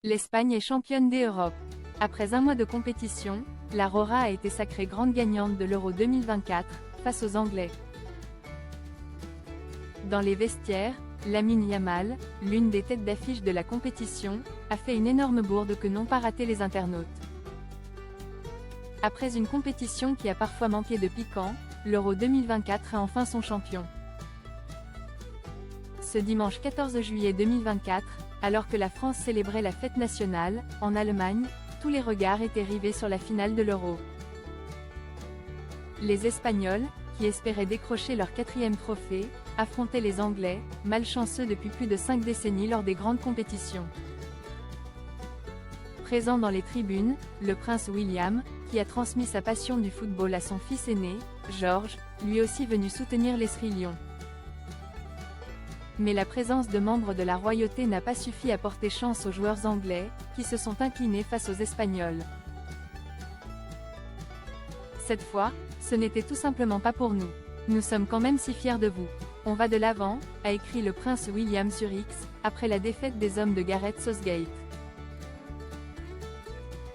L'Espagne est championne d'Europe. Après un mois de compétition, la Rora a été sacrée grande gagnante de l'Euro 2024, face aux Anglais. Dans les vestiaires, Lamine Yamal, l'une des têtes d'affiche de la compétition, a fait une énorme bourde que n'ont pas raté les internautes. Après une compétition qui a parfois manqué de piquant, l'Euro 2024 a enfin son champion. Ce dimanche 14 juillet 2024, alors que la France célébrait la fête nationale, en Allemagne, tous les regards étaient rivés sur la finale de l'Euro. Les Espagnols, qui espéraient décrocher leur 4e trophée, affrontaient les Anglais, malchanceux depuis plus de 5 décennies lors des grandes compétitions. Présent dans les tribunes, le prince William, qui a transmis sa passion du football à son fils aîné, George, lui aussi venu soutenir les Sri Lions. Mais la présence de membres de la royauté n'a pas suffi à porter chance aux joueurs anglais, qui se sont inclinés face aux Espagnols. Cette fois, ce n'était tout simplement pas pour nous. Nous sommes quand même si fiers de vous. On va de l'avant, a écrit le prince William sur X, après la défaite des hommes de Gareth Southgate.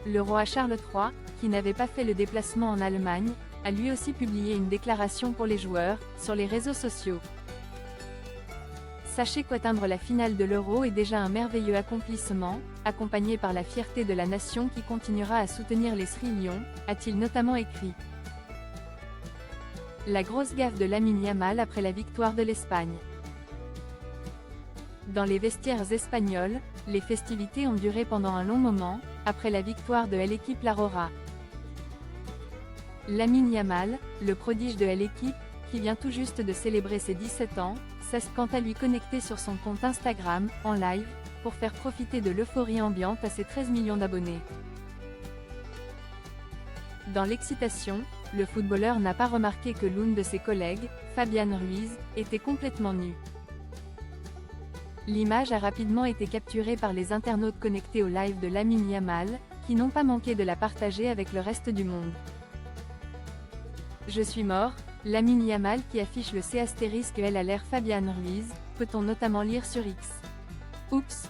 Le roi Charles III, qui n'avait pas fait le déplacement en Allemagne, a lui aussi publié une déclaration pour les joueurs, sur les réseaux sociaux. Sachez qu'atteindre la finale de l'Euro est déjà un merveilleux accomplissement, accompagné par la fierté de la nation qui continuera à soutenir les Sri Lions, a-t-il notamment écrit. La grosse gaffe de Lamine Yamal après la victoire de l'Espagne. Dans les vestiaires espagnols, les festivités ont duré pendant un long moment, après la victoire de l'équipe La Rora. Lamine Yamal, le prodige de l'équipe, qui vient tout juste de célébrer ses 17 ans, s'est quant à lui connecté sur son compte Instagram, en live, pour faire profiter de l'euphorie ambiante à ses 13 millions d'abonnés. Dans l'excitation, le footballeur n'a pas remarqué que l'une de ses collègues, Fabián Ruiz, était complètement nue. L'image a rapidement été capturée par les internautes connectés au live de Lamine Yamal, qui n'ont pas manqué de la partager avec le reste du monde. Je suis mort, Lamine Yamal qui affiche le C***L à l'air Fabián Ruiz, peut-on notamment lire sur X. Oups.